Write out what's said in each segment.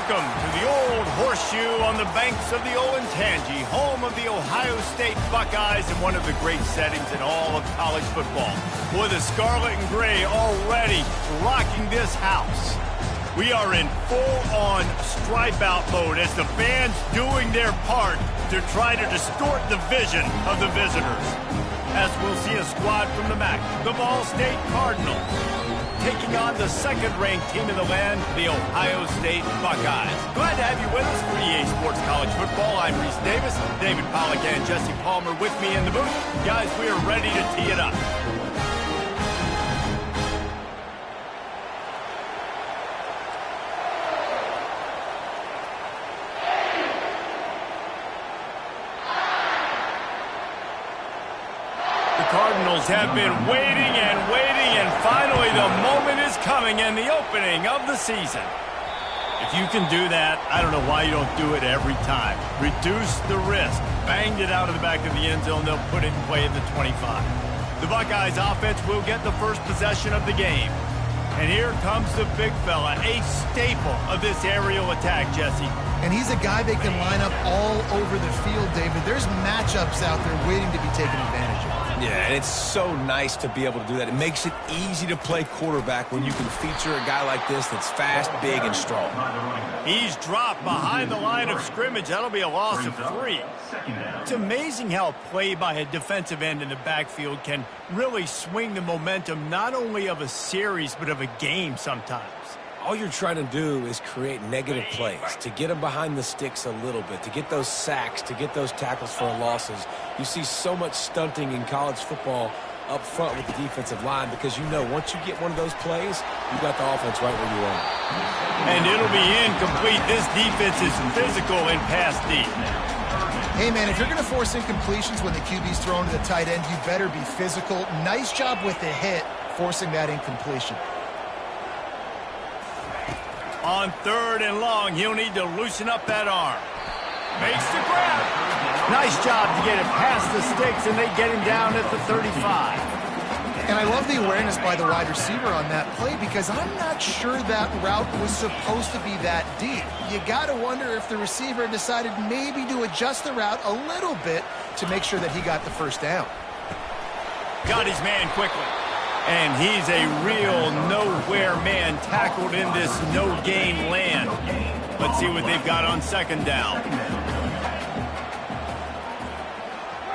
Welcome to the Old Horseshoe on the banks of the Olentangy, home of the Ohio State Buckeyes and one of the great settings in all of college football. Boy, the scarlet and gray already rocking this house. We are in full-on stripe-out mode as the fans doing their part to try to distort the vision of the visitors. As we'll see a squad from the MAC, the Ball State Cardinals, taking on the second-ranked team in the land, the Ohio State Buckeyes. Glad to have you with us for EA Sports College Football. I'm Reese Davis, David Pollack and Jesse Palmer with me in the booth. Guys, we are ready to tee it up. Cardinals have been waiting and finally the moment is coming and the opening of the season. If you can do that, I don't know why you don't do it every time. Reduce the risk. Banged it out of the back of the end zone. They'll put it in play at the 25. The Buckeyes offense will get the first possession of the game. And here comes the big fella, a staple of this aerial attack, Jesse. And he's a guy they can line up all over the field, David. There's matchups out there waiting to be taken advantage of. Yeah, and it's so nice to be able to do that. It makes it easy to play quarterback when you can feature a guy like this that's fast, big, and strong. He's dropped behind the line of scrimmage. That'll be a loss of 3. It's amazing how a play by a defensive end in the backfield can really swing the momentum not only of a series but of a game sometimes. All you're trying to do is create negative plays, to get them behind the sticks a little bit, to get those sacks, to get those tackles for losses. You see so much stunting in college football up front with the defensive line because you know once you get one of those plays, you got the offense right where you want it. And it'll be incomplete. This defense is physical and pass deep. Hey, man, if you're going to force incompletions when the QB's thrown to the tight end, you better be physical. Nice job with the hit, forcing that incompletion. On 3rd and long, he'll need to loosen up that arm. Makes the grab. Nice job to get it past the sticks, and they get him down at the 35. And I love the awareness by the wide receiver on that play because I'm not sure that route was supposed to be that deep. You got to wonder if the receiver decided maybe to adjust the route a little bit to make sure that he got the first down. Got his man quickly. And he's a real nowhere man tackled in this no-gain land. Let's see what they've got on 2nd down.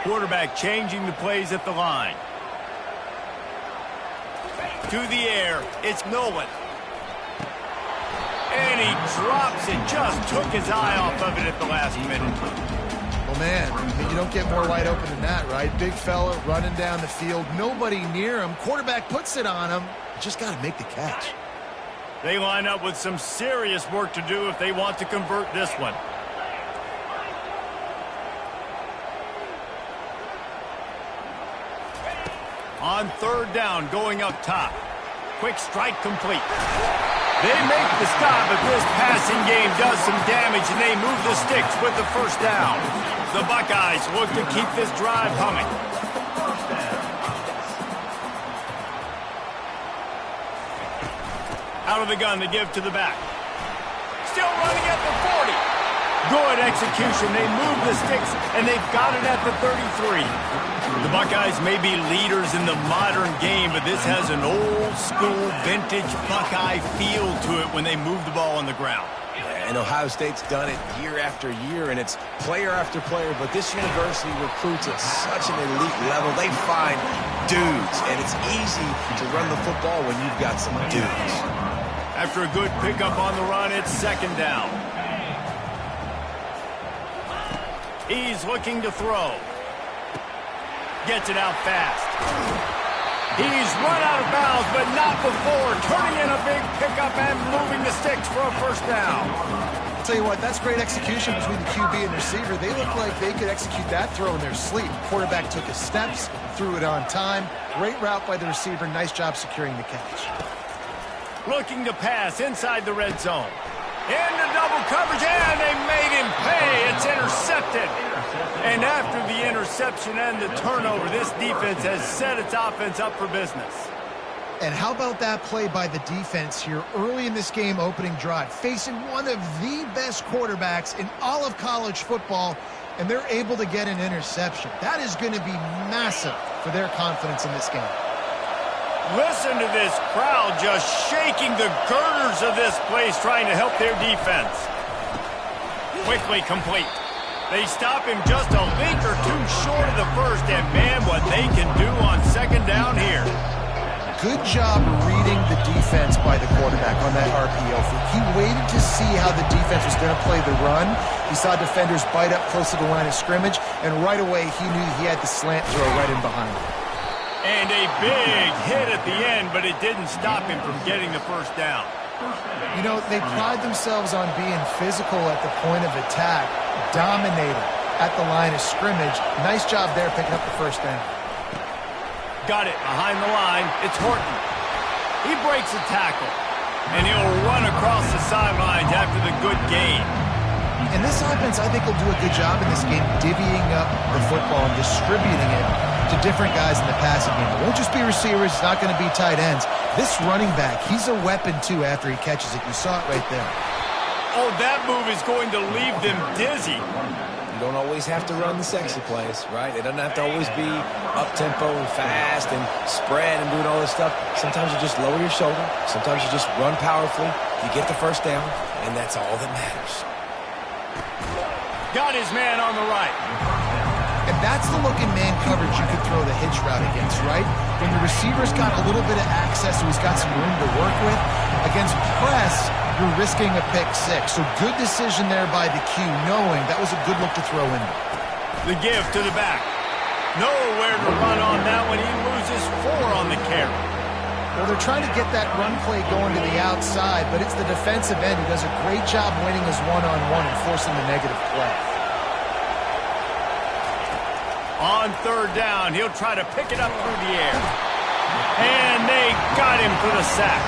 Quarterback changing the plays at the line. To the air, it's Nolan. And he drops it, just took his eye off of it at the last minute. Well, man, you don't get more wide open than that, right? Big fella running down the field, nobody near him. Quarterback puts it on him. Just got to make the catch. They line up with some serious work to do if they want to convert this one. On 3rd down, going up top. Quick strike complete. They make the stop, but this passing game does some damage, and they move the sticks with the first down. The Buckeyes look to keep this drive humming. Out of the gun to give to the back. Still running at the 40. Good execution. They move the sticks, and they've got it at the 33. The Buckeyes may be leaders in the modern game, but this has an old-school, vintage Buckeye feel to it when they move the ball on the ground. And Ohio State's done it year after year, and it's player after player, but this university recruits at such an elite level. They find dudes, and it's easy to run the football when you've got some dudes. After a good pickup on the run, it's 2nd down. He's looking to throw. Gets it out fast. He's run out of bounds, but not before turning in a big pickup and moving the sticks for a first down. I'll tell you what, that's great execution between the QB and the receiver. They look like they could execute that throw in their sleep. Quarterback took his steps, threw it on time. Great route by the receiver. Nice job securing the catch. Looking to pass inside the red zone. Into double coverage, and they made him pay. It's intercepted. And after the interception and the turnover, this defense has set its offense up for business. And how about that play by the defense here early in this game, opening drive, facing one of the best quarterbacks in all of college football, and they're able to get an interception. That is going to be massive for their confidence in this game. Listen to this crowd just shaking the girders of this place, trying to help their defense. Quickly complete. They stop him just a link or two short of the first, and man, what they can do on second down here. Good job reading the defense by the quarterback on that RPO fake. He waited to see how the defense was going to play the run. He saw defenders bite up close to the line of scrimmage, and right away he knew he had the slant throw right in behind him. And a big hit at the end, but it didn't stop him from getting the first down. You know, they pride themselves on being physical at the point of attack, dominating at the line of scrimmage. Nice job there picking up the first down. Got it behind the line. It's Horton. He breaks a tackle, and he'll run across the sidelines after the good gain. And this offense, I think, will do a good job in this game divvying up the football and distributing it to different guys in the passing game. It won't just be receivers. It's not going to be tight ends. This running back, he's a weapon, too, after he catches it. You saw it right there. Oh, that move is going to leave them dizzy. You don't always have to run the sexy plays, right? It doesn't have to always be up-tempo and fast and spread and doing all this stuff. Sometimes you just lower your shoulder. Sometimes you just run powerfully. You get the first down, and that's all that matters. Got his man on the right. And that's the look in man coverage you could throw the hitch route against, right? When the receiver's got a little bit of access, so he's got some room to work with. Against press, you're risking a pick six. So good decision there by the Q, knowing that was a good look to throw in. The give to the back. Nowhere to run on that one. He loses 4 on the carry. Well, they're trying to get that run play going to the outside, but it's the defensive end who does a great job winning his one-on-one and forcing the negative play. On third down, he'll try to pick it up through the air. And they got him for the sack.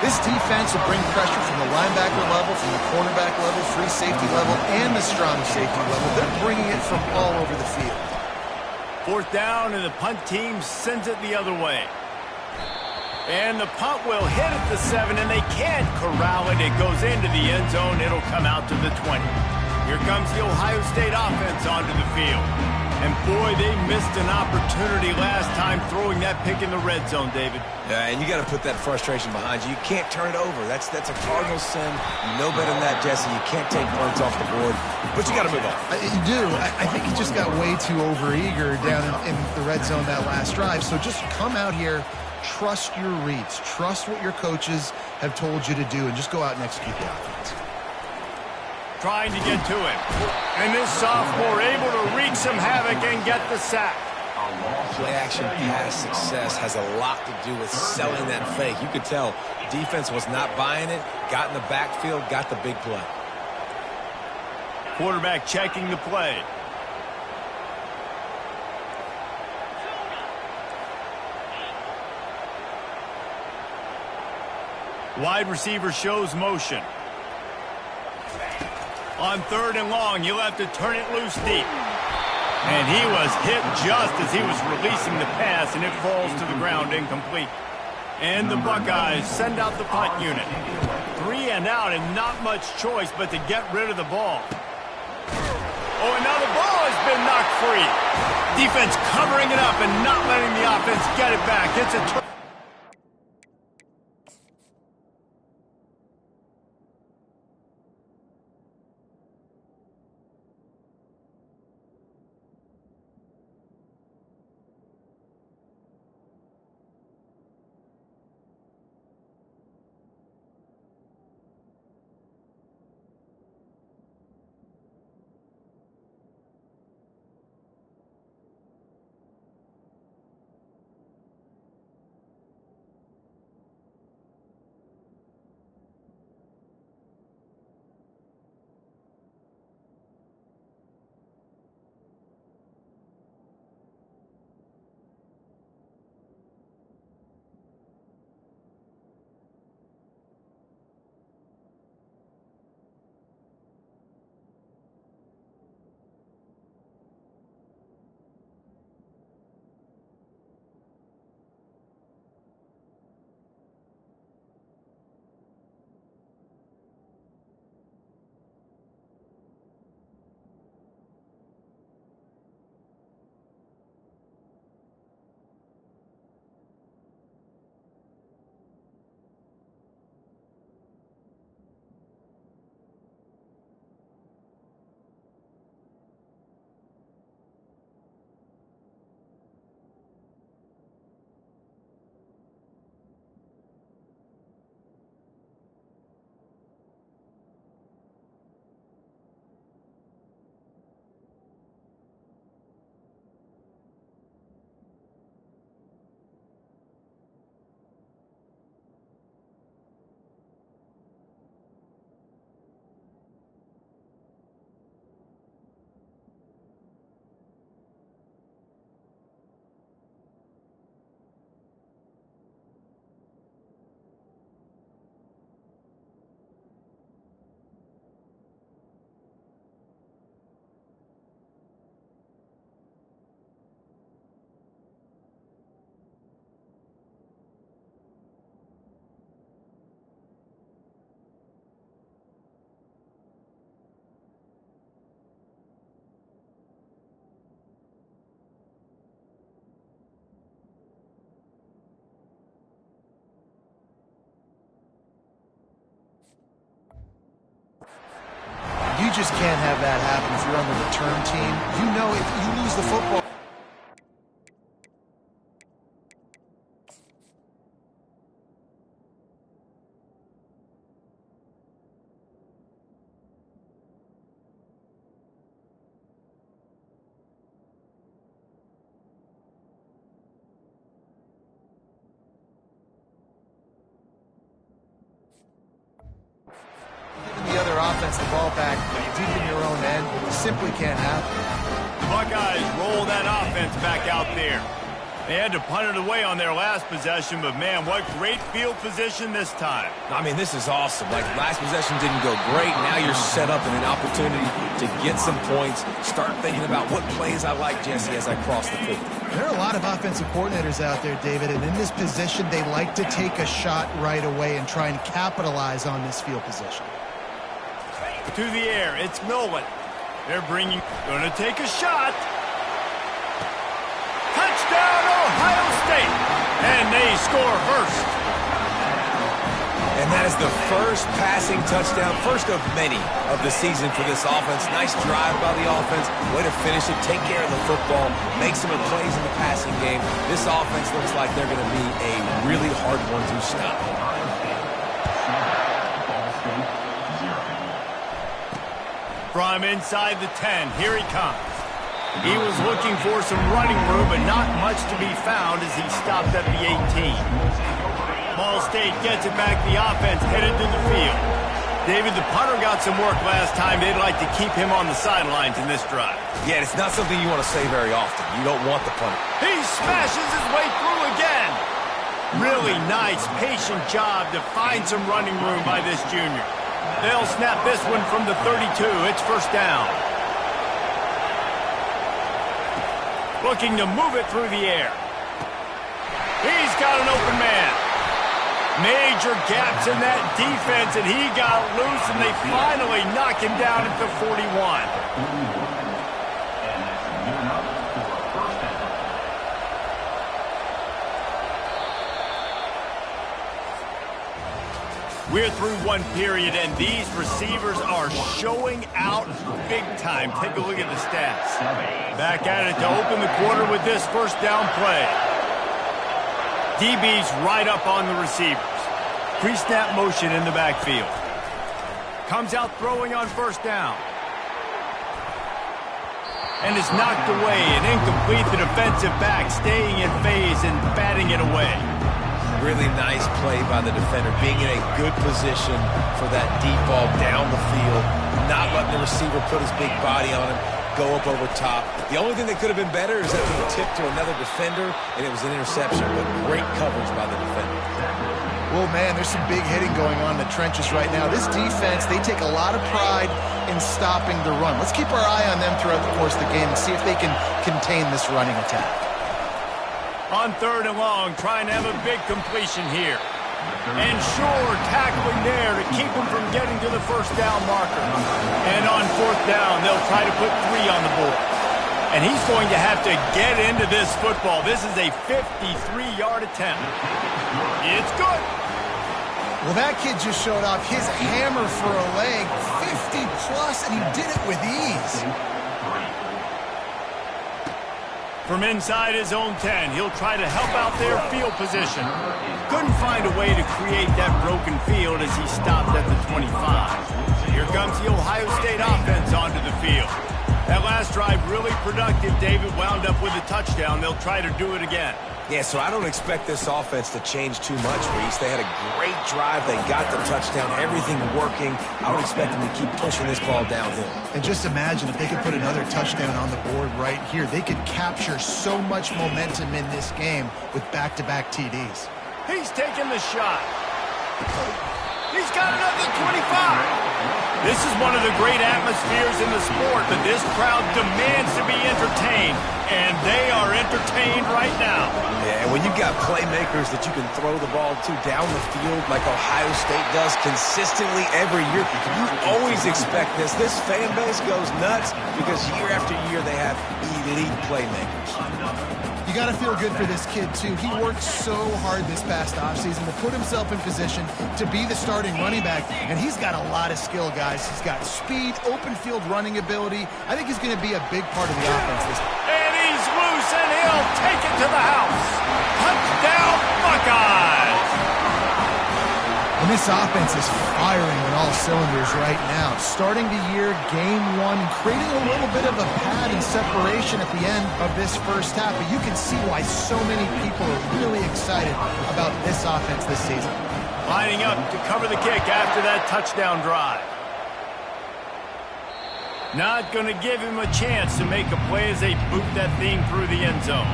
This defense will bring pressure from the linebacker level, from the cornerback level, free safety level, and the strong safety level. They're bringing it from all over the field. Fourth down, and the punt team sends it the other way. And the punt will hit at the 7, and they can't corral it. It goes into the end zone. It'll come out to the 20. Here comes the Ohio State offense onto the field. And boy, they missed an opportunity last time throwing that pick in the red zone, David. Yeah, and you got to put that frustration behind you. You can't turn it over. That's a cardinal sin. You know better than that, Jesse. You can't take points off the board, but you got to move on. You do. I think he just got way too overeager down in the red zone that last drive. So just come out here, trust your reads, trust what your coaches have told you to do, and just go out and execute the offense. Trying to get to him. And this sophomore able to wreak some havoc and get the sack. Play-action pass success has a lot to do with selling that fake. You could tell defense was not buying it, got in the backfield, got the big play. Quarterback checking the play. Wide receiver shows motion. On third and long, you'll have to turn it loose deep. And he was hit just as he was releasing the pass, and it falls to the ground incomplete. And the Buckeyes send out the punt unit. 3 and out, and not much choice but to get rid of the ball. Oh, and now the ball has been knocked free. Defense covering it up and not letting the offense get it back. It's a just can't have that happen if you're on the return team. You know if you lose the football. The other offense the ball back deep in your own end simply can't happen. The Buckeyes roll that offense back out there. They had to punt it away on their last possession, but man, what great field position this time. I mean, this is awesome. Like, last possession didn't go great. Now you're set up in an opportunity to get some points. Start thinking about what plays I like, Jesse, as I cross the field. There are a lot of offensive coordinators out there, David, and in this position, they like to take a shot right away and try and capitalize on this field position. To the air, it's Nolan. They're gonna take a shot. Touchdown, Ohio State. And they score first. And that is the first passing touchdown, first of many of the season for this offense. Nice drive by the offense. Way to finish it, take care of the football, make some plays in the passing game. This offense looks like they're going to be a really hard one to stop. From inside the 10, here he comes. He was looking for some running room, but not much to be found as he stopped at the 18. Ball State gets it back. The offense headed to the field. David, the punter got some work last time. They'd like to keep him on the sidelines in this drive. Yeah, it's not something you want to say very often. You don't want the punter. He smashes his way through again. Really nice, patient job to find some running room by this junior. They'll snap this one from the 32. It's first down. Looking to move it through the air. He's got an open man. Major gaps in that defense, and he got loose, and they finally knock him down at the 41. We're through one period, and these receivers are showing out big time. Take a look at the stats. Back at it to open the quarter with this first down play. DB's right up on the receivers. Pre-snap motion in the backfield. Comes out throwing on first down. And is knocked away and incomplete. The defensive back staying in phase and batting it away. Really nice play by the defender, being in a good position for that deep ball down the field, not letting the receiver put his big body on him, go up over top. The only thing that could have been better is that he tipped to another defender, and it was an interception, but great coverage by the defender. Well, man, there's some big hitting going on in the trenches right now. This defense, they take a lot of pride in stopping the run. Let's keep our eye on them throughout the course of the game and see if they can contain this running attack. On third and long, trying to have a big completion here. And sure, tackling there to keep him from getting to the first down marker. And on fourth down, they'll try to put 3 on the board. And he's going to have to get into this football. This is a 53-yard attempt. It's good. Well, that kid just showed off his hammer for a leg, 50-plus, and he did it with ease. From inside his own 10, he'll try to help out their field position. Couldn't find a way to create that broken field as he stopped at the 25. Here comes the Ohio State offense onto the field. That last drive really productive. David wound up with a touchdown. They'll try to do it again. Yeah, so I don't expect this offense to change too much, Reese. They had a great drive. They got the touchdown, everything working. I would expect them to keep pushing this ball downhill. And just imagine if they could put another touchdown on the board right here. They could capture so much momentum in this game with back-to-back TDs. He's taking the shot. He's got another 25. This is one of the great atmospheres in the sport, but this crowd demands to be entertained, and they are entertained right now. Yeah, and when you've got playmakers that you can throw the ball to down the field like Ohio State does consistently every year, you always expect this. This fan base goes nuts because year after year they have elite playmakers. You got to feel good for this kid, too. He worked so hard this past offseason to put himself in position to be the starting running back, and he's got a lot of skill, guys. guys. He's got speed, open field running ability. I think he's going to be a big part of the offense this time. And he's loose, and he'll take it to the house. Touchdown, Buckeyes! And this offense is firing on all cylinders right now. Starting the year, game one, creating a little bit of a pad and separation at the end of this first half. But you can see why so many people are really excited about this offense this season. Lining up to cover the kick after that touchdown drive. Not going to give him a chance to make a play as they boot that thing through the end zone.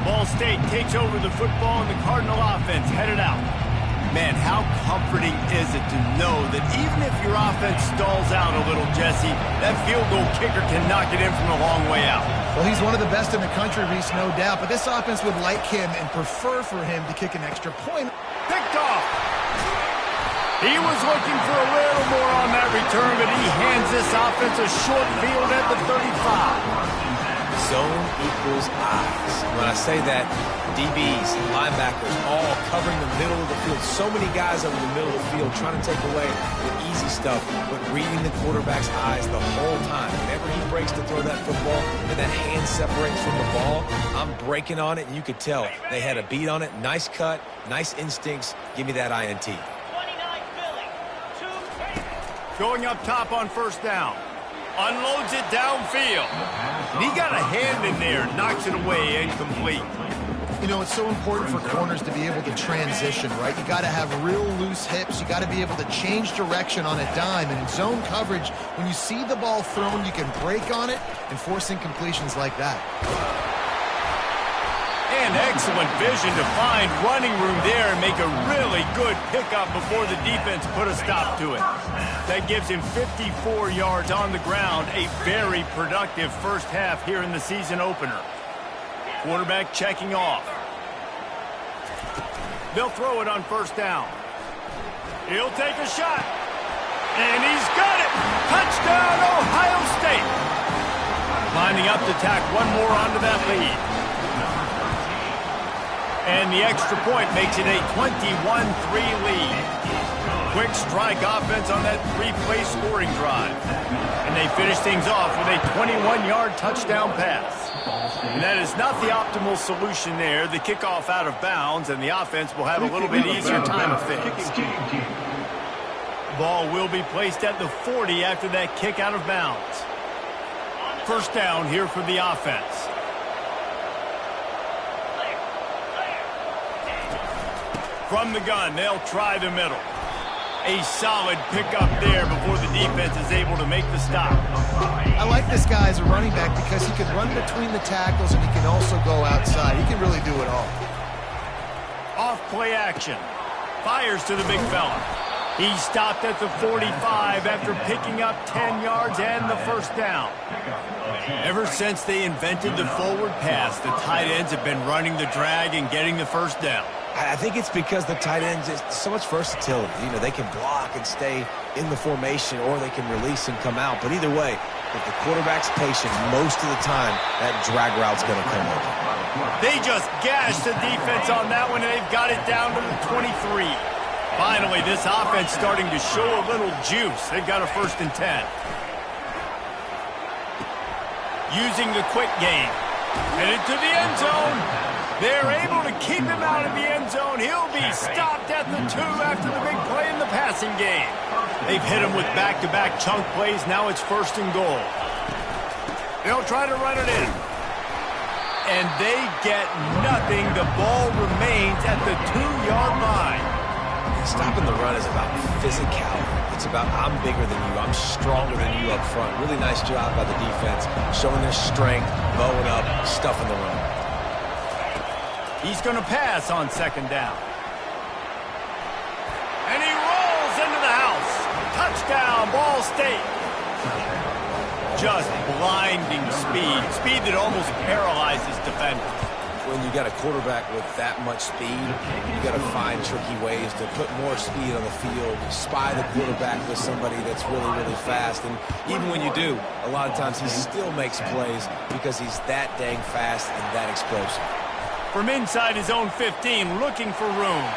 Ball State takes over the football, and the Cardinal offense headed out. Man, how comforting is it to know that even if your offense stalls out a little, Jesse, that field goal kicker can knock it in from a long way out. Well, he's one of the best in the country, Reese, no doubt, but this offense would like him and prefer for him to kick an extra point. Picked off. He was looking for a little more on that return, but he hands this offense a short field at the 35. Zone equals eyes. When I say that, DBs, linebackers, all covering the middle of the field. So many guys over the middle of the field trying to take away the easy stuff, but reading the quarterback's eyes the whole time. Whenever he breaks to throw that football and that hand separates from the ball, I'm breaking on it, and you could tell they had a beat on it. Nice cut, nice instincts. Give me that INT. Going up top on first down. Unloads it downfield. And he got a hand in there, knocks it away, incomplete. You know, it's so important for corners to be able to transition, right? You got to have real loose hips. You got to be able to change direction on a dime. And in zone coverage, when you see the ball thrown, you can break on it and force incompletions like that. And excellent vision to find running room there and make a really good pickup before the defense put a stop to it. That gives him 54 yards on the ground, a very productive first half here in the season opener. Quarterback checking off. They'll throw it on first down. He'll take a shot. And he's got it. Touchdown, Ohio State. Lining up to tack one more onto that lead. And the extra point makes it a 21-3 lead. Quick strike offense on that three-play scoring drive. And they finish things off with a 21-yard touchdown pass. And that is not the optimal solution there. The kickoff out of bounds, and the offense will have a little bit easier time of things. Ball will be placed at the 40 after that kick out of bounds. First down here for the offense. From the gun, they'll try the middle. A solid pickup there before the defense is able to make the stop. I like this guy as a running back because he can run between the tackles and he can also go outside. He can really do it all. Off play action. Fires to the big fella. He stopped at the 45 after picking up 10 yards and the first down. Ever since they invented the forward pass, the tight ends have been running the drag and getting the first down. I think it's because the tight ends, it's so much versatility. You know, they can block and stay in the formation, or they can release and come out. But either way, if the quarterback's patient, most of the time, that drag route's going to come over. They just gashed the defense on that one, and they've got it down to the 23. Finally, this offense starting to show a little juice. They've got a 1st and 10. Using the quick game. Headed to the end zone. They're able to keep him out of the end zone. He'll be stopped at the 2 after the big play in the passing game. They've hit him with back-to-back chunk plays. Now it's 1st and goal. They'll try to run it in. And they get nothing. The ball remains at the 2-yard line. Stopping the run is about physicality. It's about I'm bigger than you. I'm stronger than you up front. Really nice job by the defense, showing their strength, bowing up, stuffing the run. He's going to pass on 2nd down. And he rolls into the house. Touchdown, Ball State. Just blinding speed. Speed that almost paralyzes defenders. When you got a quarterback with that much speed, you got to find tricky ways to put more speed on the field, spy the quarterback with somebody that's really, really fast. And even when you do, a lot of times he still makes plays because he's that dang fast and that explosive. From inside his own 15, looking for room.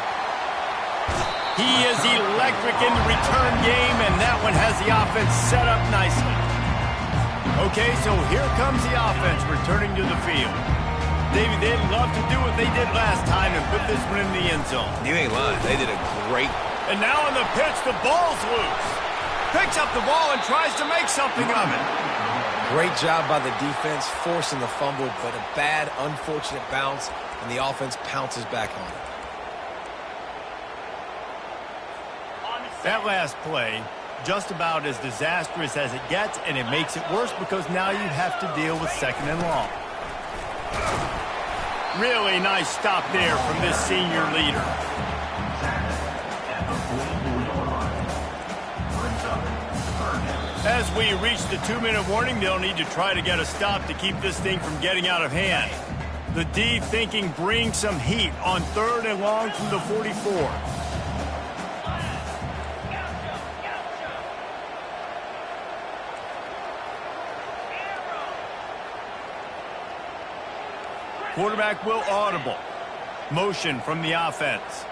He is electric in the return game, and that one has the offense set up nicely. Okay, so here comes the offense returning to the field. David, they'd love to do what they did last time and put this one in the end zone. You ain't lying. They did a great. And now on the pitch, the ball's loose. Picks up the ball and tries to make something of it. Great job by the defense, forcing the fumble, but a bad, unfortunate bounce, and the offense pounces back on it. That last play, just about as disastrous as it gets, and it makes it worse because now you have to deal with 2nd and long. Really nice stop there from this senior leader. As we reach the 2-minute warning, they'll need to try to get a stop to keep this thing from getting out of hand. The D thinking bring some heat on 3rd and long from the 44. Quarterback will audible. Motion from the offense.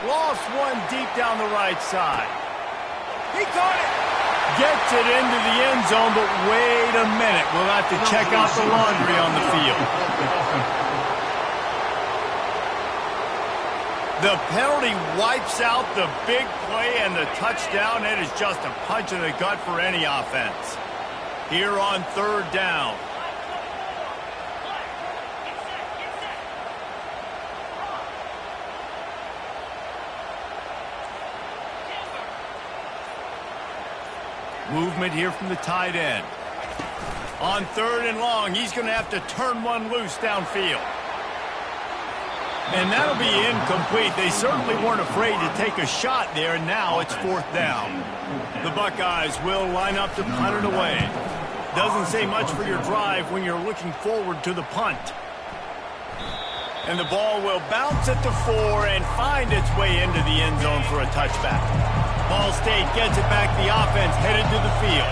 Lost one deep down the right side. He caught it. Gets it into the end zone, but wait a minute. We'll have to check out the laundry on the field. The penalty wipes out the big play and the touchdown. It is just a punch in the gut for any offense. Here on 3rd down. Movement here from the tight end. On 3rd and long, he's going to have to turn one loose downfield. And that'll be incomplete. They certainly weren't afraid to take a shot there, and now it's 4th down. The Buckeyes will line up to punt it away. Doesn't say much for your drive when you're looking forward to the punt. And the ball will bounce at the 4 and find its way into the end zone for a touchback. Ball State gets it back. The offense headed to the field.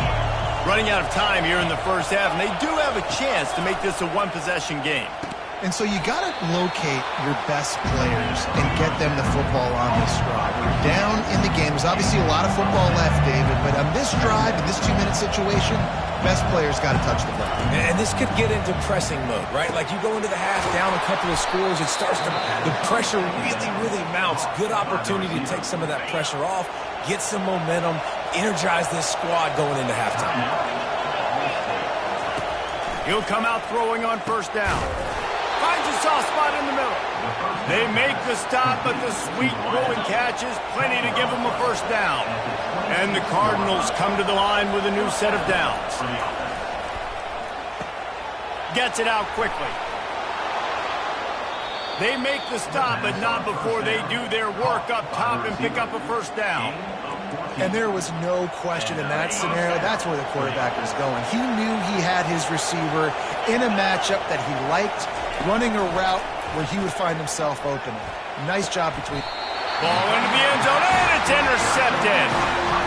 Running out of time here in the first half, and they do have a chance to make this a one-possession game. And so you got to locate your best players and get them the football on this drive. You're down in the game. There's obviously a lot of football left, David, but on this drive, in this 2-minute situation, best players got to touch the ball. And this could get into pressing mode, right? Like you go into the half, down a couple of scores, it starts to, the pressure really mounts. Good opportunity to take some of that pressure off, get some momentum, energize this squad going into halftime. He'll come out throwing on 1st down. Finds a soft spot in the middle. They make the stop, but the sweet rolling catch is plenty to give them a 1st down. And the Cardinals come to the line with a new set of downs. Gets it out quickly. They make the stop, but not before they do their work up top and pick up a 1st down. And there was no question in that scenario. That's where the quarterback was going. He knew he had his receiver in a matchup that he liked, running a route where he would find himself open. Nice job between. Ball into the end zone, and it's intercepted.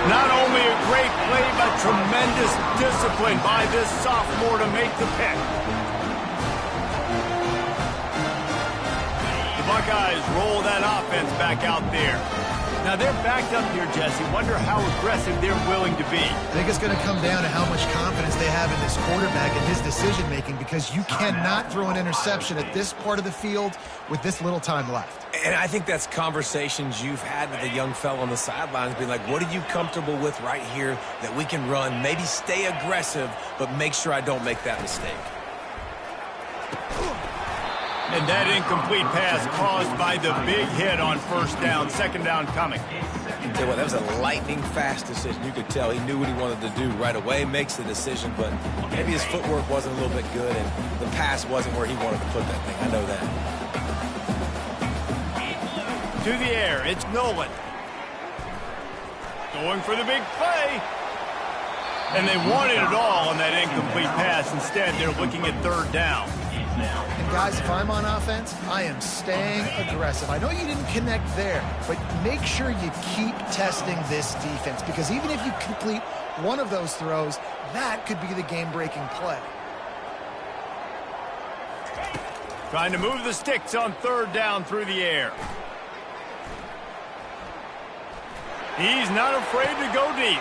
Not only a great play, but tremendous discipline by this sophomore to make the pick. The Buckeyes roll that offense back out there. Now they're backed up here, Jesse. Wonder how aggressive they're willing to be. I think it's going to come down to how much confidence they have in this quarterback and his decision-making, because you cannot throw an interception at this part of the field with this little time left. And I think that's conversations you've had with a young fellow on the sidelines, being like, what are you comfortable with right here that we can run? Maybe stay aggressive, but make sure I don't make that mistake. And that incomplete pass caused by the big hit on 1st down, 2nd down coming. Tell you what, that was a lightning-fast decision. You could tell he knew what he wanted to do right away, makes the decision, but maybe his footwork wasn't a little bit good, and the pass wasn't where he wanted to put that thing. I know that. To the air, it's Nolan. Going for the big play. And they wanted it all on that incomplete pass. Instead, they're looking at 3rd down. And guys, if I'm on offense, I am staying aggressive. I know you didn't connect there, but make sure you keep testing this defense, because even if you complete one of those throws, that could be the game-breaking play. Trying to move the sticks on third down through the air. He's not afraid to go deep.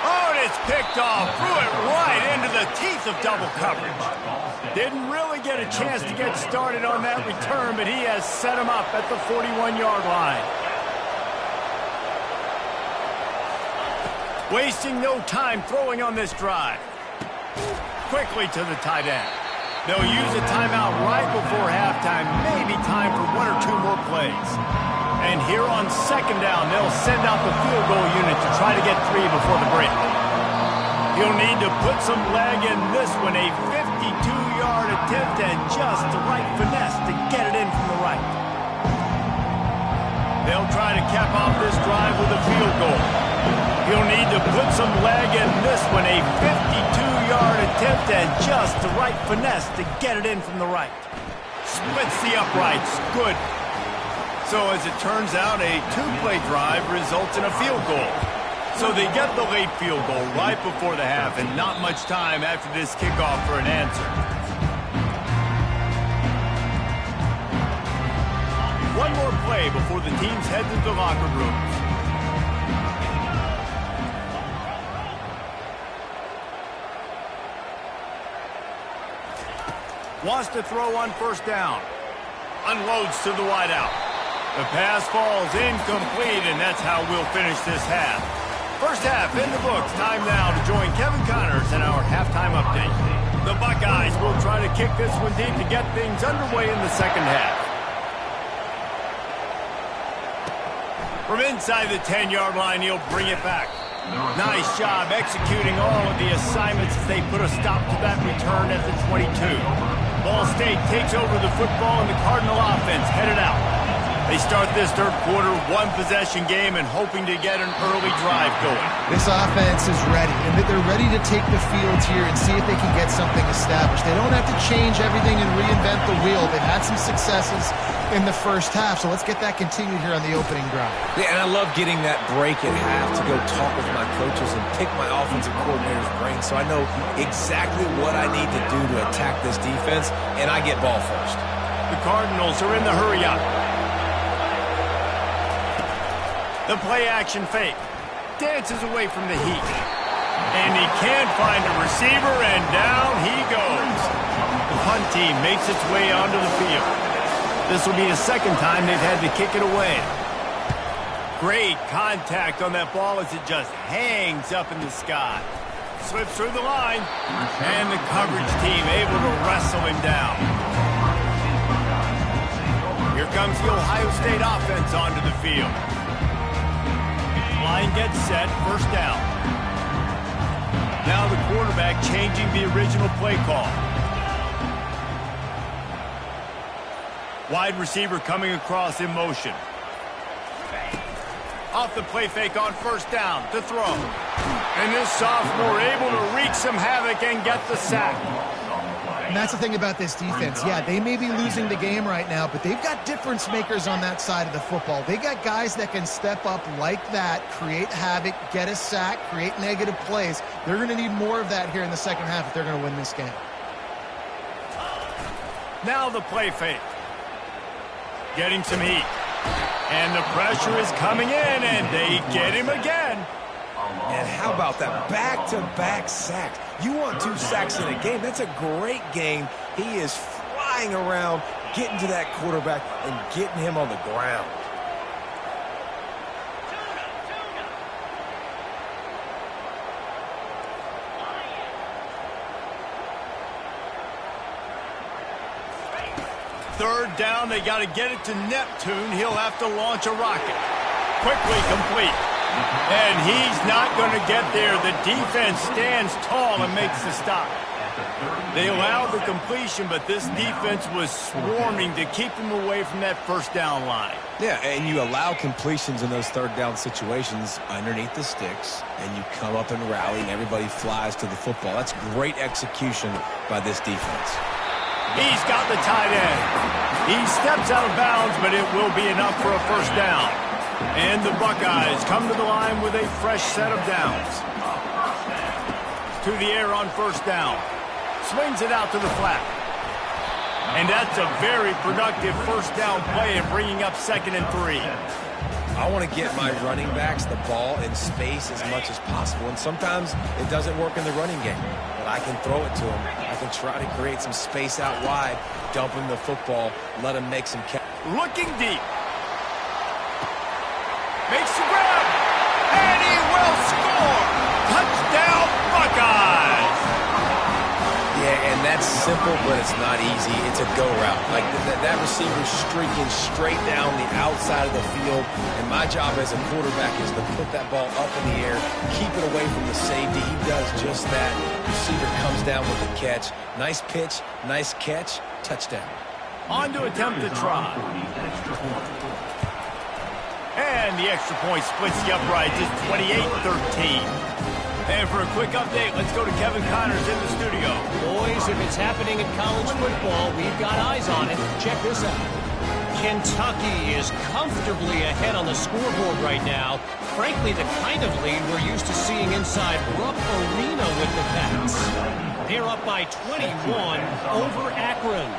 Oh, and it's picked off. Threw it right into the teeth of double coverage. Didn't really get a chance to get started on that return, but he has set him up at the 41-yard line. Wasting no time throwing on this drive. Quickly to the tight end. They'll use a timeout right before halftime, maybe time for one or two more plays. And here on second down, they'll send out the field goal unit to try to get 3 before the break. He'll need to put some leg in this one, a 52-yard attempt and just the right finesse to get it in from the right. They'll try to cap off this drive with a field goal. He'll need to put some leg in this one, a 52-yard attempt and just the right finesse to get it in from the right. Splits the uprights. Good. So as it turns out, a 2-play drive results in a field goal. So they get the late field goal right before the half and not much time after this kickoff for an answer. One more play before the teams head to the locker rooms. Wants to throw on first down. Unloads to the wideout. The pass falls incomplete, and that's how we'll finish this half. First half in the books. Time now to join Kevin Connors in our halftime update. The Buckeyes will try to kick this one deep to get things underway in the second half. From inside the 10-yard line, he'll bring it back. Nice job executing all of the assignments as they put a stop to that return at the 22. Ball State takes over the football, and the Cardinal offense headed out. They start this third quarter, one-possession game, and hoping to get an early drive going. This offense is ready, and they're ready to take the field here and see if they can get something established. They don't have to change everything and reinvent the wheel. They've had some successes in the first half, so let's get that continued here on the opening drive. Yeah, and I love getting that break at half to go talk with my coaches and pick my offensive coordinator's brain so I know exactly what I need to do to attack this defense, and I get ball first. The Cardinals are in the hurry-up. The play-action fake. Dances away from the heat. And he can't find a receiver, and down he goes. The punt team makes its way onto the field. This will be the second time they've had to kick it away. Great contact on that ball as it just hangs up in the sky. Slips through the line, and the coverage team able to wrestle him down. Here comes the Ohio State offense onto the field. Line gets set, first down. Now the quarterback changing the original play call. Wide receiver coming across in motion. Off the play fake on first down to throw. And this sophomore able to wreak some havoc and get the sack. And that's the thing about this defense. Yeah, they may be losing the game right now, but they've got difference makers on that side of the football. They got guys that can step up like that, create havoc, get a sack, create negative plays. They're going to need more of that here in the second half if they're going to win this game. Now the play fake. Getting some heat. And the pressure is coming in, and they get him again. And how about that back-to-back sacks? You want 2 sacks in a game. That's a great game. He is flying around, getting to that quarterback and getting him on the ground. Third down, they got to get it to Neptune. He'll have to launch a rocket. Quickly complete. And he's not going to get there. The defense stands tall and makes the stop. They allowed the completion, but this defense was swarming to keep him away from that first down line. Yeah, and you allow completions in those third down situations underneath the sticks, and you come up and rally, and everybody flies to the football. That's great execution by this defense. He's got the tight end. He steps out of bounds, but it will be enough for a first down. And the Buckeyes come to the line with a fresh set of downs. To the air on first down. Swings it out to the flat. And that's a very productive first down play and bringing up 2nd and 3. I want to get my running backs the ball in space as much as possible. And sometimes it doesn't work in the running game. But I can throw it to them. I can try to create some space out wide, dump him the football, let him make some catch. Looking deep. Makes the grab. And he will score. Touchdown, Buckeyes. Yeah, and that's simple, but it's not easy. It's a go route. Like that receiver's streaking straight down the outside of the field, and my job as a quarterback is to put that ball up in the air, keep it away from the safety. He does just that. Receiver comes down with the catch. Nice pitch, nice catch, touchdown. On to attempt the try. And the extra point splits the uprights. It's 28-13. And for a quick update, let's go to Kevin Connors in the studio. Boys, if it's happening in college football, we've got eyes on it. Check this out. Kentucky is comfortably ahead on the scoreboard right now. Frankly, the kind of lead we're used to seeing inside Rupp Arena with the Pats. They're up by 21 over Akron.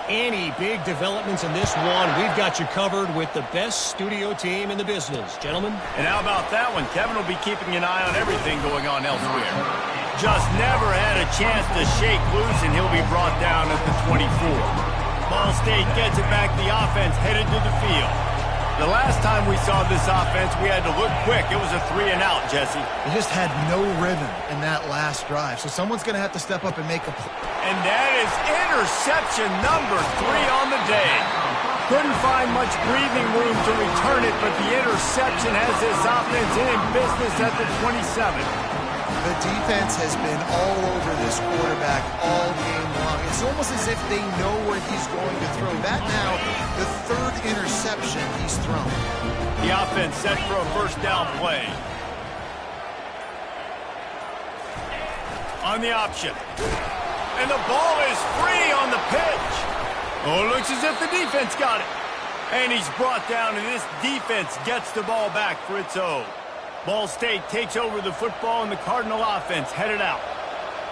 Any big developments in this one, we've got you covered with the best studio team in the business. Gentlemen? And how about that one? Kevin will be keeping an eye on everything going on elsewhere. Just never had a chance to shake loose, and he'll be brought down at the 24. Ball State gets it back. The offense headed to the field. The last time we saw this offense, we had to look quick. It was a 3-and-out, Jesse. They just had no rhythm in that last drive, so someone's going to have to step up and make a play. And that is interception number 3 on the day. Couldn't find much breathing room to return it, but the interception has this offense in business at the 27. The defense has been all over this quarterback all game long. It's almost as if they know where he's going to throw. That now, the 3rd interception he's thrown. The offense set for a first down play. On the option. And the ball is free on the pitch. Oh, it looks as if the defense got it. And he's brought down, and this defense gets the ball back for its own. Ball State takes over the football, and the Cardinal offense headed out.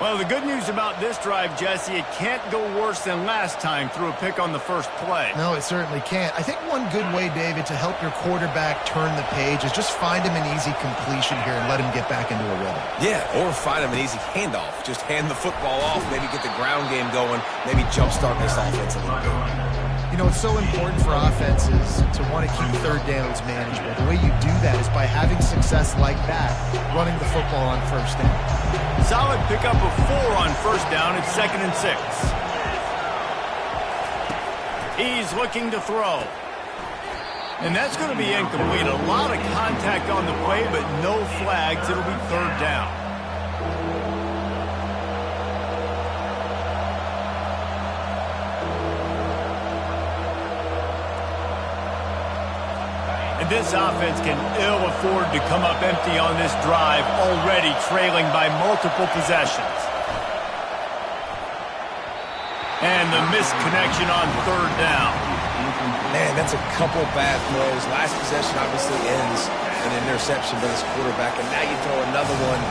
Well, the good news about this drive, Jesse, it can't go worse than last time through a pick on the first play. No, it certainly can't. I think one good way, David, to help your quarterback turn the page is just find him an easy completion here and let him get back into a rhythm. Yeah, or find him an easy handoff. Just hand the football off, maybe get the ground game going, maybe jumpstart this offense a little bit. You know, it's so important for offenses to want to keep 3rd downs manageable. The way you do that is by having success like that, running the football on first down. Solid pickup of 4 on first down. It's 2nd and 6. He's looking to throw. And that's going to be incomplete. A lot of contact on the play, but no flags. It'll be 3rd down. And this offense can ill afford to come up empty on this drive, already trailing by multiple possessions. And the missed connection on 3rd down. Man, that's a couple bad throws. Last possession obviously ends an interception by this quarterback, and now you throw another one,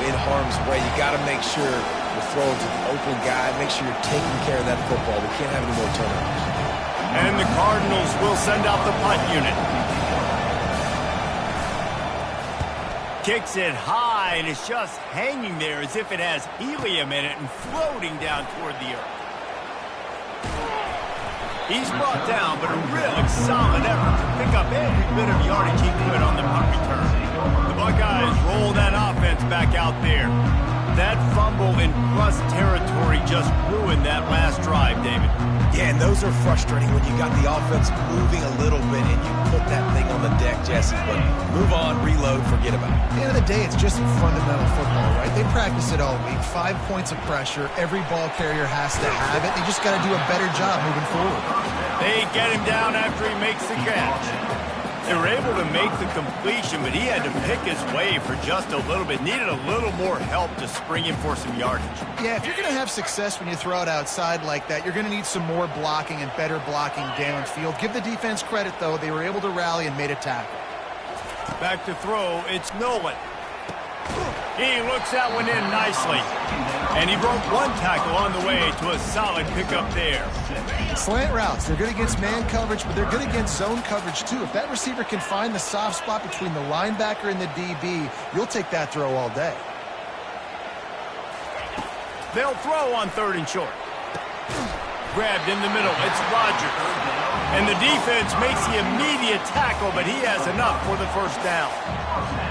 in harm's way. You got to make sure you're throwing to the open guy. Make sure you're taking care of that football. We can't have any more turnovers. And the Cardinals will send out the punt unit. Kicks it high, and it's just hanging there as if it has helium in it and floating down toward the earth. He's brought down, but a really solid effort to pick up every bit of yardage he could on the punt return. The Buckeyes roll that offense back out there. That fumble in plus territory just ruined that last drive, David. Yeah, and those are frustrating when you got the offense moving a little bit and you put that thing on the deck, Jesse. But move on, reload, forget about it. At the end of the day, it's just fundamental football, right? They practice it all week. 5 points of pressure. Every ball carrier has to have it. They just got to do a better job moving forward. They get him down after he makes the catch. They were able to make the completion, but he had to pick his way for just a little bit. Needed a little more help to spring him for some yardage. Yeah, if you're going to have success when you throw it outside like that, you're going to need some more blocking and better blocking downfield. Give the defense credit, though. They were able to rally and made a tackle. Back to throw, it's Nolan. He looks that one in nicely. And he broke one tackle on the way to a solid pickup there. Slant routes, they're good against man coverage, but they're good against zone coverage too. If that receiver can find the soft spot between the linebacker and the DB, you'll take that throw all day. They'll throw on 3rd and short. Grabbed in the middle. It's Rodgers. And the defense makes the immediate tackle, but he has enough for the first down.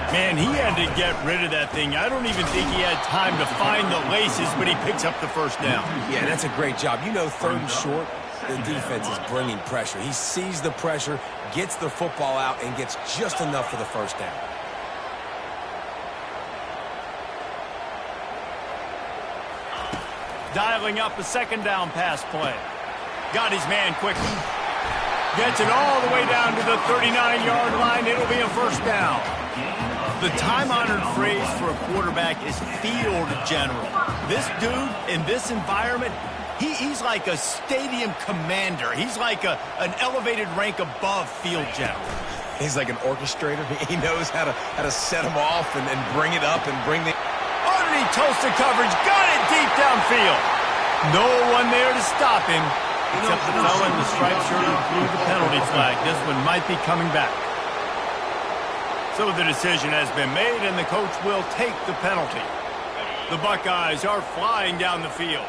Man, he had to get rid of that thing. I don't even think he had time to find the laces, but he picks up the first down. Yeah, that's a great job. You know, 3rd and short, the defense is bringing pressure. He sees the pressure, gets the football out, and gets just enough for the first down. Dialing up a 2nd down pass play. Got his man quickly. Gets it all the way down to the 39-yard line. It'll be a first down. The time-honored phrase for a quarterback is field general. This dude, in this environment, he's like a stadium commander. He's like an elevated rank above field general. He's like an orchestrator. He knows how to set them off and bring it up and bring the... Underneath toasted coverage, got it deep downfield. No one there to stop him, except the fella in the striped shirt who threw the penalty flag. This one might be coming back. So the decision has been made, and the coach will take the penalty. The Buckeyes are flying down the field.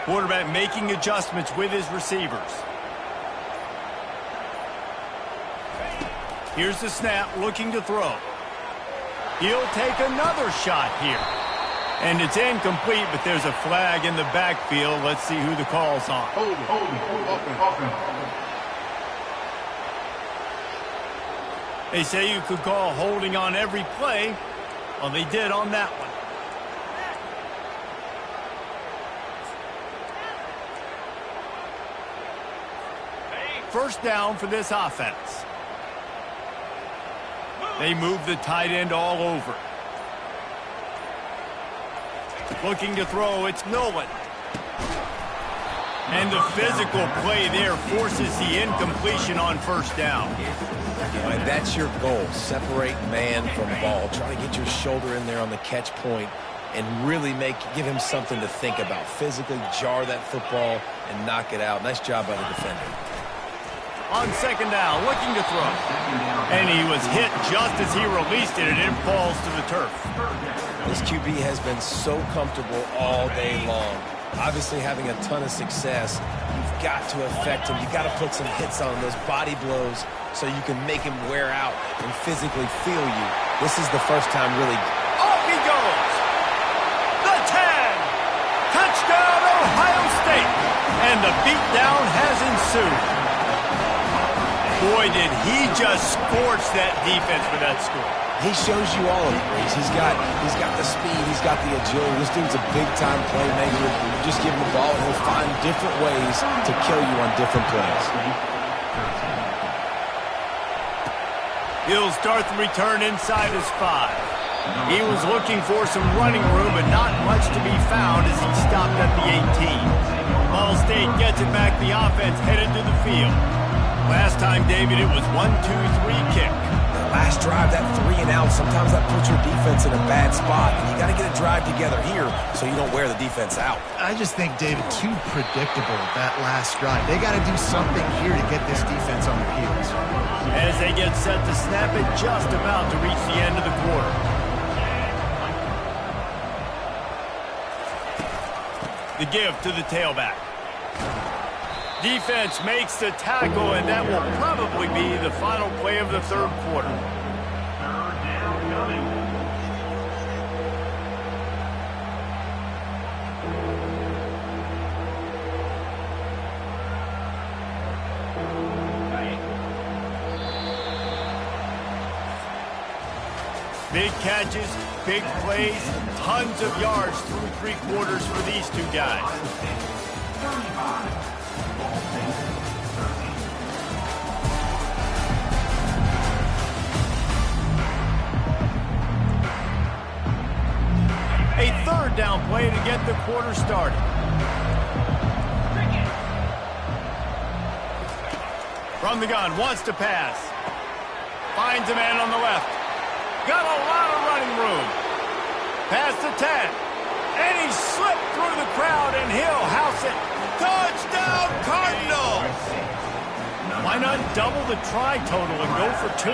Quarterback making adjustments with his receivers. Here's the snap, looking to throw. He'll take another shot here. And it's incomplete, but there's a flag in the backfield. Let's see who the call's on. They say you could call holding on every play. Well, they did on that one. First down for this offense. They move the tight end all over. Looking to throw, it's Nolan. And the physical play there forces the incompletion on first down. And that's your goal. Separate man from ball. Try to get your shoulder in there on the catch point and really give him something to think about. Physically jar that football and knock it out. Nice job by the defender. On 2nd down, looking to throw. And he was hit just as he released it, and it falls to the turf. This QB has been so comfortable all day long. Obviously having a ton of success. You've got to affect him. You've got to put some hits on him, those body blows, so you can make him wear out and physically feel you. This is the first time really. Off he goes! The 10! Touchdown, Ohio State! And the beatdown has ensued. Boy, did he just scorch that defense for that score. He shows you all of it, Reese. He's got the speed, he's got the agility. This dude's a big-time playmaker. Just give him the ball, and he'll find different ways to kill you on different plays. He'll start the return inside his 5. He was looking for some running room, but not much to be found as he stopped at the 18. Ball State gets it back. The offense headed to the field. Last time, David, it was 1-2-3 kick. The last drive, that 3 and out, sometimes that puts your defense in a bad spot. And you got to get a drive together here so you don't wear the defense out. I just think, David, too predictable that last drive. They got to do something here to get this defense on their heels. As they get set to snap it, just about to reach the end of the quarter. The give to the tailback. Defense makes the tackle, and that will probably be the final play of the 3rd quarter. Big catches, big plays, tons of yards through 3 quarters for these two guys. A 3rd down play to get the quarter started. From the gun, wants to pass. Finds a man on the left. got a lot of running room. Past the 10. And he slipped through the crowd, and he'll house it. Touchdown, Cardinals! Why not double the try total and go for 2?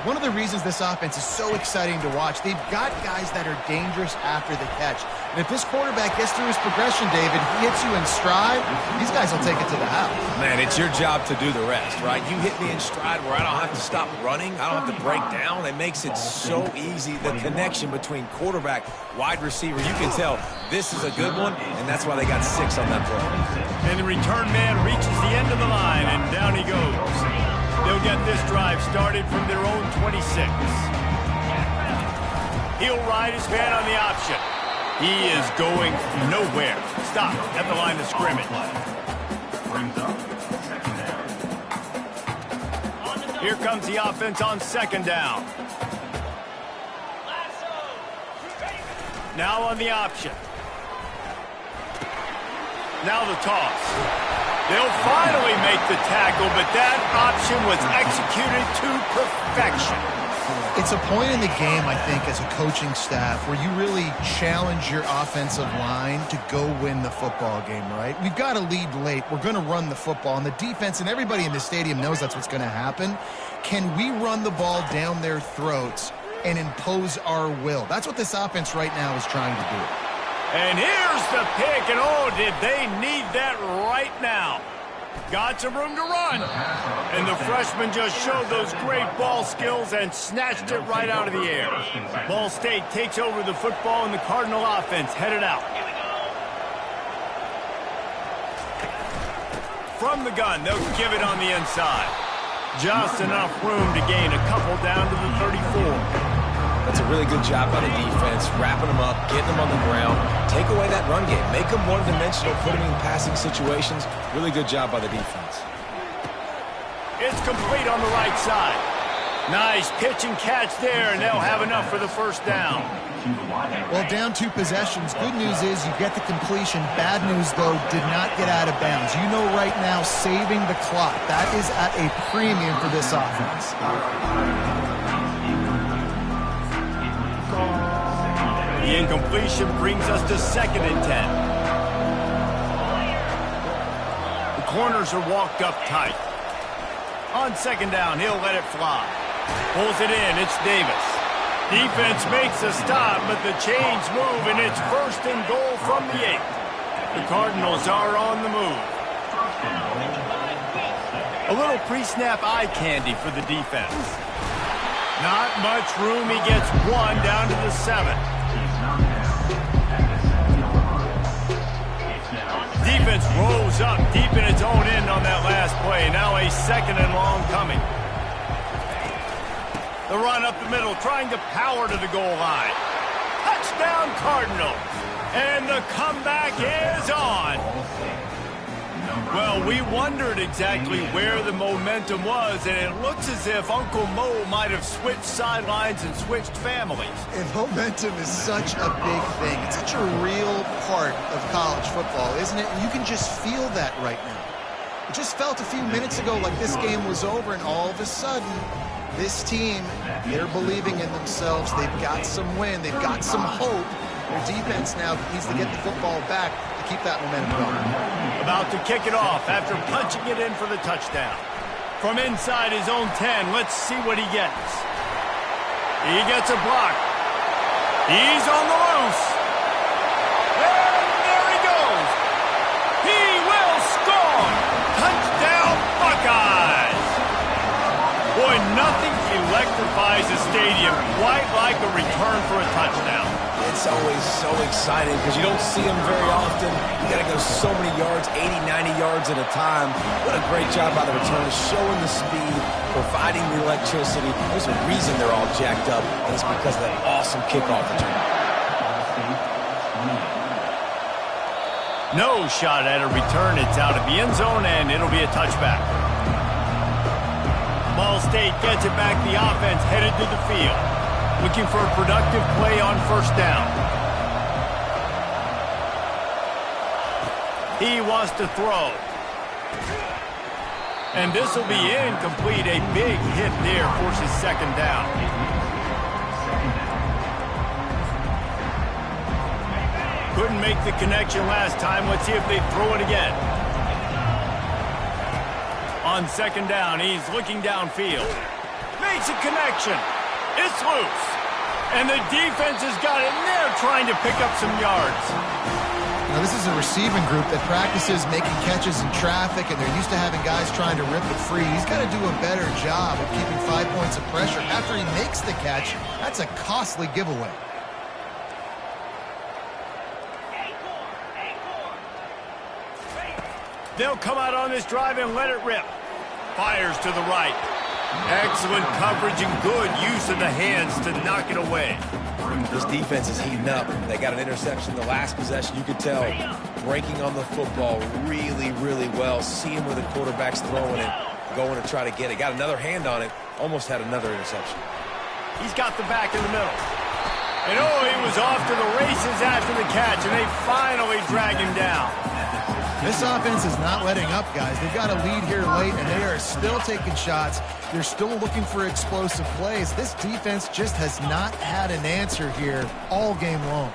One of the reasons this offense is so exciting to watch, they've got guys that are dangerous after the catch. And if this quarterback gets through his progression, David, he hits you in stride, these guys will take it to the house. Man, it's your job to do the rest, right? You hit me in stride where I don't have to stop running. I don't have to break down. It makes it so easy. The connection between quarterback, wide receiver, you can tell this is a good one, and that's why they got 6 on that play. And the return man reaches the end of the line, and down he goes. They'll get this drive started from their own 26. He'll ride his man on the option. He is going nowhere. Stop at the line of scrimmage. Here comes the offense on 2nd down. Now on the option. Now the toss. They'll finally make the tackle, but that option was executed to perfection. It's a point in the game, I think, as a coaching staff where you really challenge your offensive line to go win the football game, right? We've got to lead late. We're going to run the football. And the defense and everybody in the stadium knows that's what's going to happen. Can we run the ball down their throats and impose our will? That's what this offense right now is trying to do. And here's the pick, and oh, did they need that right now. Got some room to run. And the freshman just showed those great ball skills and snatched it right out of the air. Ball State takes over the football, and the Cardinal offense headed out. From the gun, they'll give it on the inside. Just enough room to gain a couple down to the 34. That's a really good job by the defense, wrapping them up, getting them on the ground. Take away that run game. Make them one-dimensional, put them in passing situations. Really good job by the defense. It's complete on the right side. Nice pitch and catch there, and they'll have enough for the 1st down. Well, down 2 possessions. Good news is you get the completion. Bad news, though, did not get out of bounds. You know right now, saving the clock. That is at a premium for this offense. The incompletion brings us to 2nd and 10. The corners are walked up tight. On 2nd down, he'll let it fly. Pulls it in, it's Davis. Defense makes a stop, but the chains move, and it's 1st and goal from the 8. The Cardinals are on the move. A little pre-snap eye candy for the defense. Not much room, he gets 1 down to the 7. Defense rolls up deep in its own end on that last play. Now a 2nd and long coming. The run up the middle, trying to power to the goal line. Touchdown, Cardinals. And the comeback is on. Well, we wondered exactly where the momentum was, and it looks as if Uncle Mo might have switched sidelines and switched families. And momentum is such a big thing. It's such a real part of college football, isn't it? And you can just feel that right now. It just felt a few minutes ago like this game was over, and all of a sudden, this team, they're believing in themselves. They've got some wind. They've got some hope. Their defense now needs to get the football back to keep that momentum going. About to kick it off after punching it in for the touchdown. From inside his own 10, let's see what he gets. He gets a block. He's on the loose. And there he goes. He will score. Touchdown, Buckeyes. Boy, nothing electrifies a stadium quite like a return for a touchdown. It's always so exciting because you don't see them very often. You got to go so many yards, 80, 90 yards at a time. What a great job by the returners, showing the speed, providing the electricity. There's a reason they're all jacked up, and it's because of that awesome kickoff return. No shot at a return. It's out of the end zone, and it'll be a touchback. Ball State gets it back. The offense headed to the field, looking for a productive play on 1st down. He wants to throw. And this will be incomplete. A big hit there forces 2nd down. Couldn't make the connection last time. Let's see if they throw it again. On second down, he's looking downfield. Makes a connection. It's loose. And the defense has got it, and they're trying to pick up some yards. Now, this is a receiving group that practices making catches in traffic, and they're used to having guys trying to rip it free. He's got to do a better job of keeping 5 points of pressure. After he makes the catch, that's a costly giveaway. They'll come out on this drive and let it rip. Fires to the right. Excellent coverage and good use of the hands to knock it away. This defense is heating up. They got an interception the last possession. You could tell breaking on the football really, really well. Seeing where the quarterback's throwing it, going to try to get it. Got another hand on it. Almost had another interception. He's got the back in the middle. And oh, he was off to the races after the catch, and they finally drag him down. This offense is not letting up, guys. They've got a lead here late, and they are still taking shots. They're still looking for explosive plays. This defense just has not had an answer here all game long.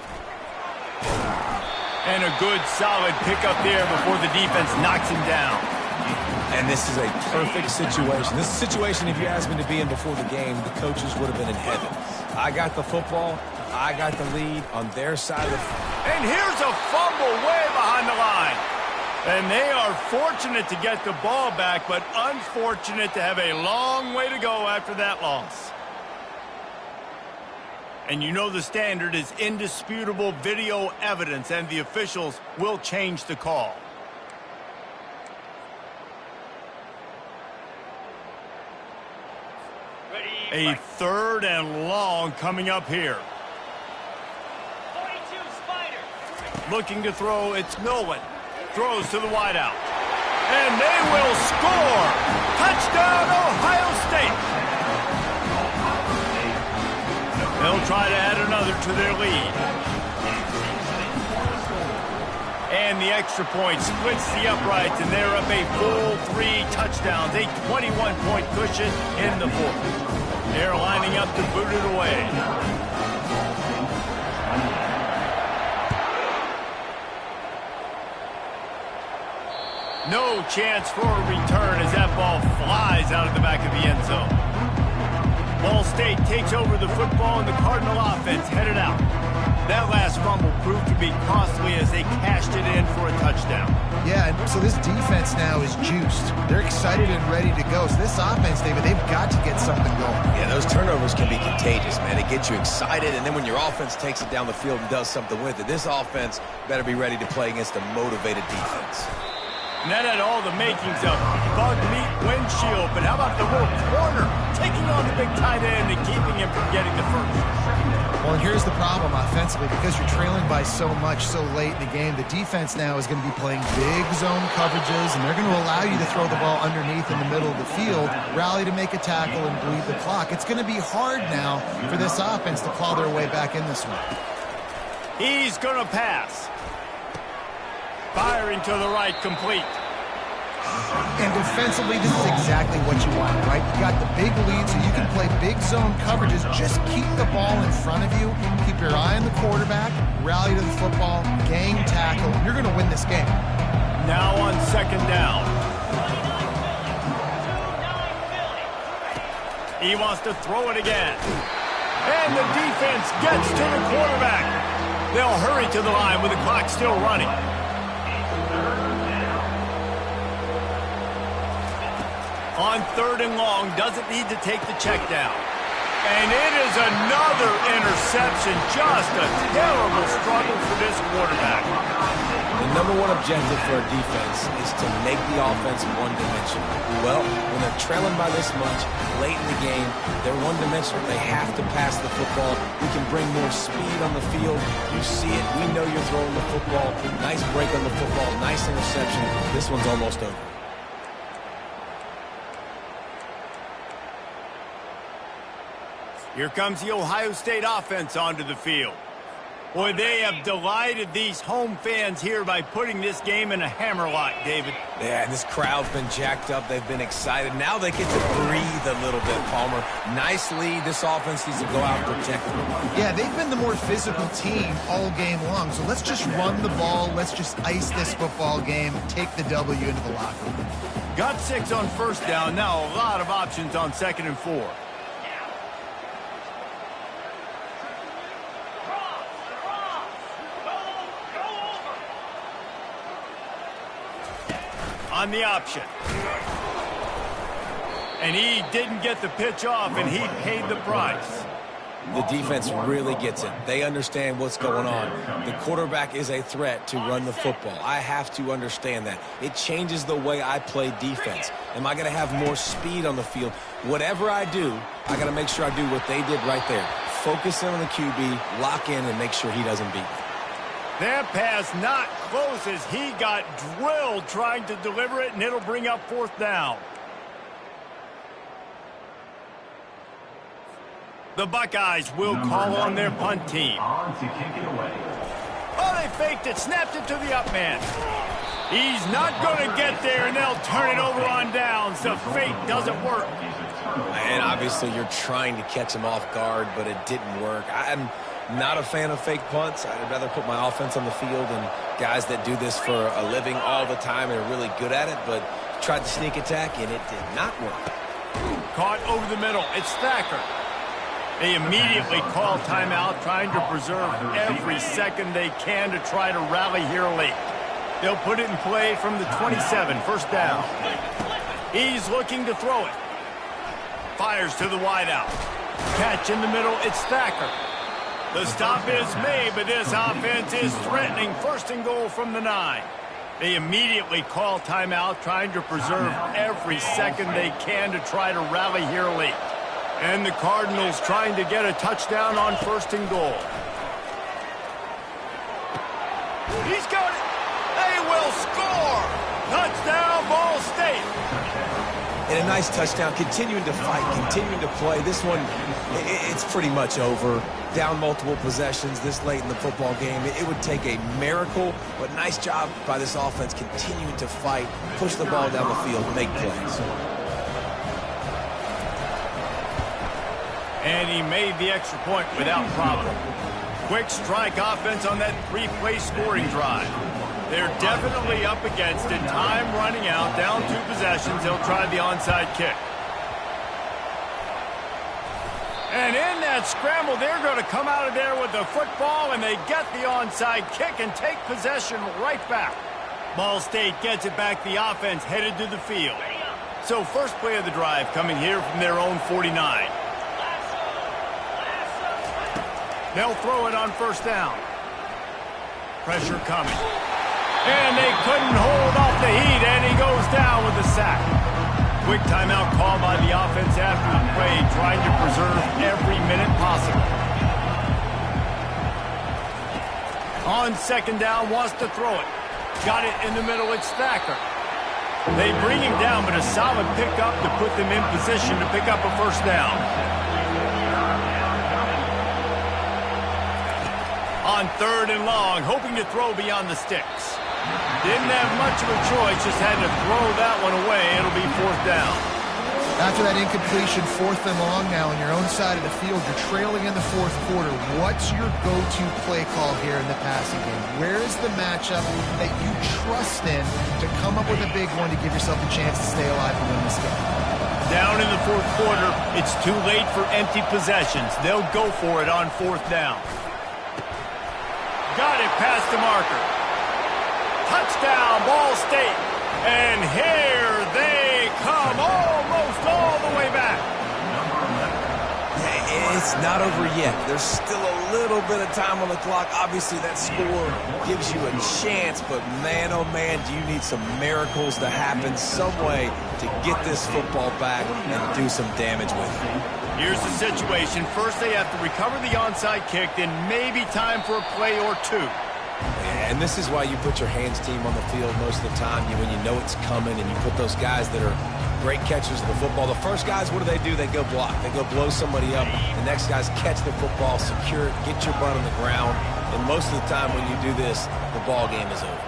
And a good, solid pickup there before the defense knocks him down. And this is a perfect situation. This is a situation, if you asked me to be in before the game, the coaches would have been in heaven. I got the football. I got the lead on their side of the... And here's a fumble way behind the line. And they are fortunate to get the ball back, but unfortunate to have a long way to go after that loss. And you know the standard is indisputable video evidence, and the officials will change the call. A third and long coming up here. Looking to throw, it's Nolan. Throws to the wideout. And they will score! Touchdown, Ohio State! They'll try to add another to their lead. And the extra point splits the uprights, and they're up a full 3 touchdowns. A 21-point cushion in the fourth. They're lining up to boot it away. No chance for a return as that ball flies out of the back of the end zone. Ball State takes over the football, and the Cardinal offense headed out. That last fumble proved to be costly as they cashed it in for a touchdown. Yeah, so this defense now is juiced. They're excited and ready to go. So this offense, David, they've got to get something going. Yeah, those turnovers can be contagious, man. It gets you excited, and then when your offense takes it down the field and does something with it, this offense better be ready to play against a motivated defense. And that had all the makings of bug meat windshield. But how about the little corner taking on the big tight end and keeping him from getting the first? Well, and here's the problem offensively. Because you're trailing by so much so late in the game, the defense now is going to be playing big zone coverages, and they're going to allow you to throw the ball underneath in the middle of the field, rally to make a tackle, and bleed the clock. It's going to be hard now for this offense to claw their way back in this one. He's going to pass. Firing to the right, complete. And defensively, this is exactly what you want, right? You got the big lead, so you can play big zone coverages. Just keep the ball in front of you. Keep your eye on the quarterback. Rally to the football. Gang tackle. You're going to win this game. Now on second down. He wants to throw it again. And the defense gets to the quarterback. They'll hurry to the line with the clock still running. On third and long, doesn't need to take the check down. And it is another interception. Just a terrible struggle for this quarterback. The number one objective for a defense is to make the offense one-dimensional. Well, when they're trailing by this much, late in the game, they're one-dimensional. They have to pass the football. We can bring more speed on the field. You see it. We know you're throwing the football. Nice break on the football. Nice interception. This one's almost over. Here comes the Ohio State offense onto the field. Boy, they have delighted these home fans here by putting this game in a hammerlock, David. Yeah, this crowd's been jacked up. They've been excited. Now they get to breathe a little bit, Palmer. Nice lead. This offense needs to go out and protect them. Yeah, they've been the more physical team all game long. So let's just run the ball. Let's just ice this football game. Take the W into the locker room. Got 6 on first down. Now a lot of options on 2nd and 4. On the option. And he didn't get the pitch off, and he paid the price. The defense really gets it. They understand what's going on. The quarterback is a threat to run the football. I have to understand that. It changes the way I play defense. Am I going to have more speed on the field? Whatever I do, I got to make sure I do what they did right there. Focus in on the QB, lock in, and make sure he doesn't beat me. That pass not close as he got drilled trying to deliver it, and it'll bring up 4th down. The Buckeyes will call on their punt team. On to kick it away. Oh, they faked it, snapped it to the up man. He's not going to get there, and they'll turn it over on downs. The fake doesn't work. And obviously you're trying to catch him off guard, but it didn't work. I'm not a fan of fake punts. I'd rather put my offense on the field and guys that do this for a living all the time and are really good at it, but tried to sneak attack, and it did not work. Caught over the middle. It's Thacker. They immediately call timeout, trying to preserve every second they can to try to rally here late. They'll put it in play from the 27, 1st down. He's looking to throw it. Fires to the wideout. Catch in the middle, it's Thacker. The stop is made, but this offense is threatening 1st and goal from the 9. They immediately call timeout, trying to preserve every second they can to try to rally here late. And the Cardinals trying to get a touchdown on 1st and goal. He's got it. They will score. Touchdown, Ball State. And a nice touchdown, continuing to fight, continuing to play. This one, it's pretty much over. Down multiple possessions this late in the football game. It would take a miracle, but nice job by this offense continuing to fight, push the ball down the field, make plays. And he made the extra point without problem. Quick strike offense on that 3-play scoring drive. They're definitely up against it. Time running out, down 2 possessions. They'll try the onside kick. And in that scramble, they're going to come out of there with the football, and they get the onside kick and take possession right back. Ball State gets it back. The offense headed to the field. So first play of the drive coming here from their own 49. They'll throw it on 1st down. Pressure coming. And they couldn't hold off the heat, and he goes down with a sack. Quick timeout call by the offense after the play, trying to preserve every minute possible. On 2nd down, wants to throw it. Got it in the middle, it's Thacker. They bring him down, but a solid pickup to put them in position to pick up a 1st down. On 3rd and long, hoping to throw beyond the sticks. Didn't have much of a choice, just had to throw that one away. It'll be 4th down. After that incompletion, 4th and long now on your own side of the field, you're trailing in the 4th quarter. What's your go-to play call here in the passing game? Where is the matchup that you trust in to come up with a big one to give yourself a chance to stay alive and win this game? Down in the 4th quarter, it's too late for empty possessions. They'll go for it on 4th down. Got it past the marker. Touchdown, Ball State. And here they come, almost all the way back. It's not over yet. There's still a little bit of time on the clock. Obviously, that score gives you a chance, but man, oh man, do you need some miracles to happen some way to get this football back and do some damage with it. Here's the situation. First, they have to recover the onside kick, then maybe time for a play or 2. And this is why you put your hands team on the field most of the time, when you know it's coming, and you put those guys that are great catchers of the football. The first guys, what do? They go block. They go blow somebody up. The next guys catch the football, secure it, get your butt on the ground, And most of the time when you do this, the ball game is over.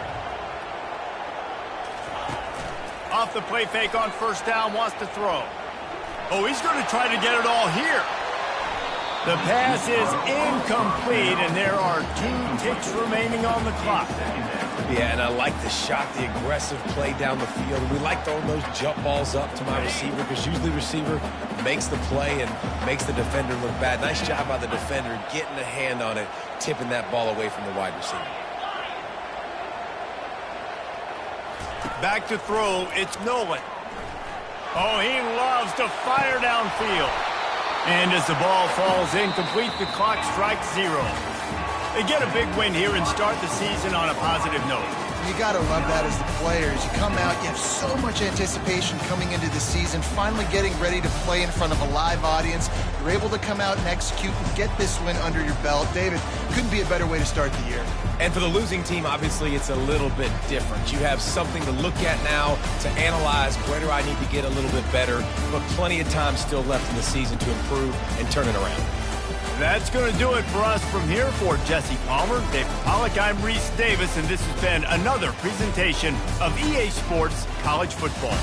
Off the play fake on first down, wants to throw. Oh, he's going to try to get it all here. The pass is incomplete, and there are 2 ticks remaining on the clock. Yeah, and I like the shot, the aggressive play down the field. We like throwing those jump balls up to my receiver because usually the receiver makes the play and makes the defender look bad. Nice job by the defender getting a hand on it, tipping that ball away from the wide receiver. Back to throw, it's Nolan. Oh, he loves to fire downfield. And as the ball falls incomplete, the clock strikes 0. They get a big win here and start the season on a positive note. You got to love that as the players. You come out, you have so much anticipation coming into the season, finally getting ready to play in front of a live audience. You're able to come out and execute and get this win under your belt. David, couldn't be a better way to start the year. And for the losing team, obviously, it's a little bit different. You have something to look at now to analyze where do I need to get a little bit better, but plenty of time still left in the season to improve and turn it around. That's going to do it for us from here. For Jesse Palmer, David Pollack, I'm Reese Davis, and this has been another presentation of EA Sports College Football.